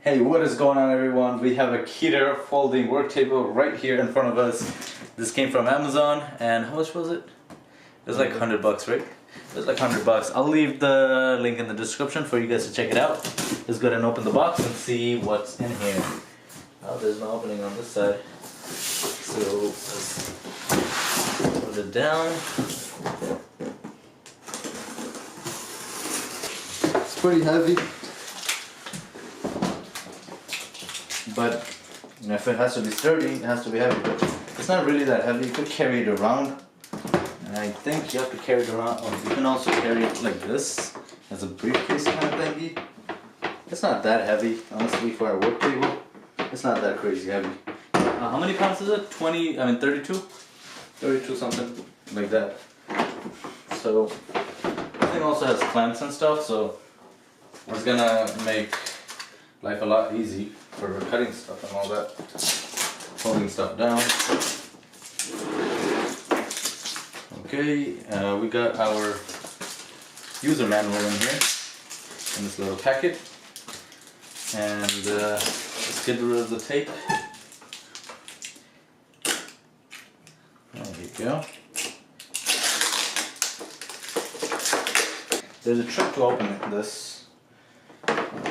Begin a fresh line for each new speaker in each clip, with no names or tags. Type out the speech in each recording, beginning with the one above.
Hey, what is going on, everyone? We have a Keter folding work table right here in front of us. This came from Amazon, and how much was it? It was like $100, right? It was like $100. I'll leave the link in the description for you guys to check it out. Let's go ahead and open the box and see what's in here. Oh, there's no opening on this side. So let's put it down. It's pretty heavy. But you know, if it has to be sturdy, it has to be heavy. But it's not really that heavy. You could carry it around. And I think you have to carry it around. Or you can also carry it like this as a briefcase kind of thingy. It's not that heavy, honestly, for a work table. It's not that crazy heavy. How many pounds is it? 32? 32 something like that. So this thing also has clamps and stuff, so it's gonna make life a lot easy for cutting stuff and all that, holding stuff down. Okay, we got our user manual in here, in this little packet, and let's get rid of the tape. There you go. There's a trick to opening this.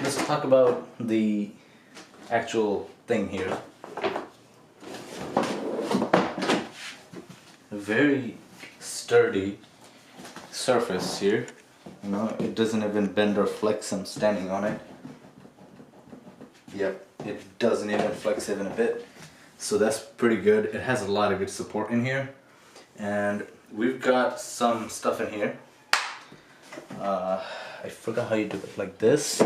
Let's talk about the actual thing here. A very sturdy surface here. You know, it doesn't even bend or flex. I'm standing on it. Yep, it doesn't even flex even a bit. So that's pretty good. It has a lot of good support in here. And we've got some stuff in here. I forgot how you do it, like this.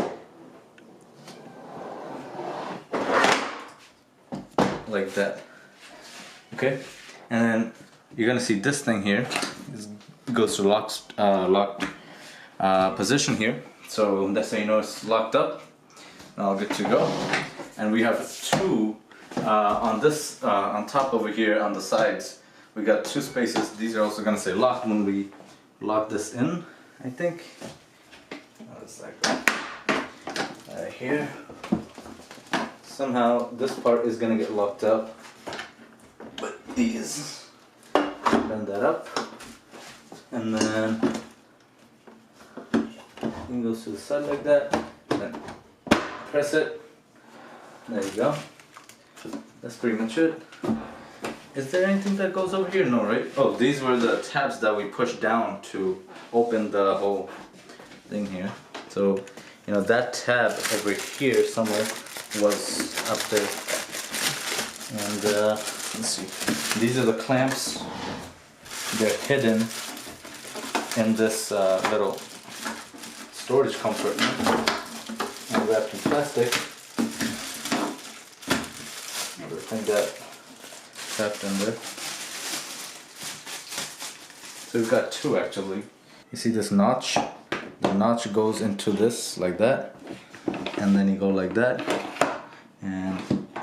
Like that. Okay, and then you're gonna see this thing here goes to locked position here. So that's how you know it's locked up. All good to go. And we have two on this on top over here on the sides. We got two spaces. These are also gonna say locked when we lock this in, I think. It's like that. Right here. Somehow this part is gonna get locked up, but these bend that up, and then it goes to the side like that. Then press it. There you go. That's pretty much it. Is there anything that goes over here? No, right? Oh, these were the tabs that we pushed down to open the whole thing here. So, you know, that tab over here somewhere was up there. And let's see. These are the clamps. They're hidden in this little storage compartment and wrapped in plastic. Everything that wrapped in there. So we've got two actually. You see this notch? The notch goes into this like that, and then you go like that,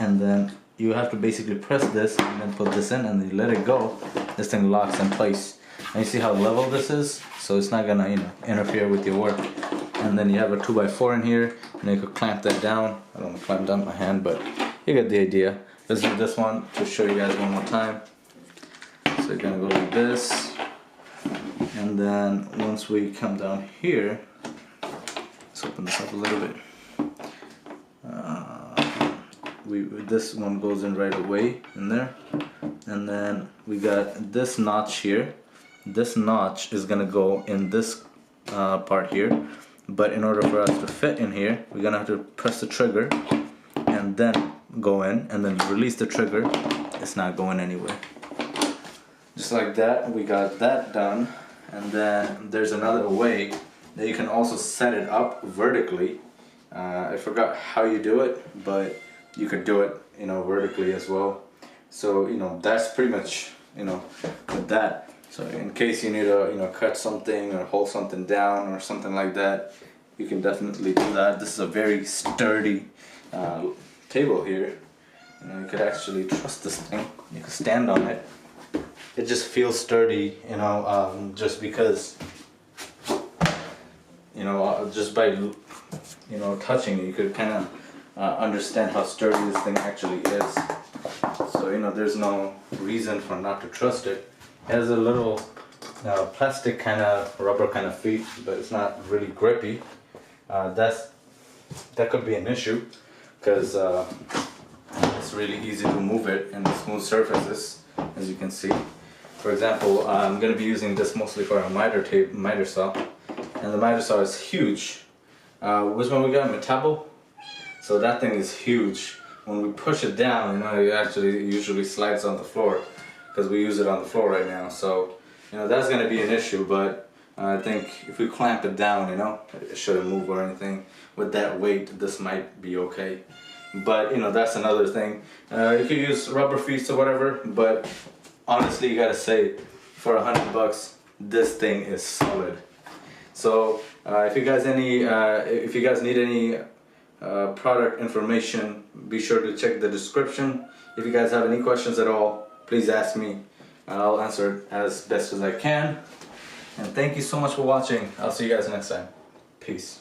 and then you have to basically press this and then put this in, and you let it go. This thing locks in place. And you see how level this is, so it's not gonna, you know, interfere with your work. And then you have a 2x4 in here, and you could clamp that down. I don't want to clamp down my hand, but you get the idea. Let's do this one to show you guys one more time. So you're gonna go like this. And then once we come down here, let's open this up a little bit. This one goes in right away in there. And then we got this notch here. This notch is gonna go in this part here. But in order for us to fit in here, we're gonna have to press the trigger and then go in, and then release the trigger. It's not going anywhere. Just like that, we got that done. And then there's another way that you can also set it up vertically. I forgot how you do it, but you could do it, you know, vertically as well. So, you know, that's pretty much, you know, with that. So in case you need to, you know, cut something or hold something down or something like that, you can definitely do that. This is a very sturdy table here. You know, you could actually trust this thing. You could stand on it. It just feels sturdy, you know, just because, you know, just by, you know, touching it, you could kind of understand how sturdy this thing actually is. So you know, there's no reason for not to trust it. It has a little plastic kind of rubber kind of feet, but it's not really grippy. That could be an issue because it's really easy to move it in smooth surfaces, as you can see. For example, I'm going to be using this mostly for a miter saw, and the miter saw is huge. Which one we got? Metabo. So that thing is huge. When we push it down, you know, it actually usually slides on the floor because we use it on the floor right now. So you know, that's going to be an issue, but I think if we clamp it down, you know, it shouldn't move or anything. With that weight, this might be okay. But you know, that's another thing. You could use rubber feet or whatever, but honestly, you gotta say, for $100, this thing is solid. So if you guys need any product information, be sure to check the description. If you guys have any questions at all, please ask me. I'll answer it as best as I can. And thank you so much for watching. I'll see you guys next time. Peace.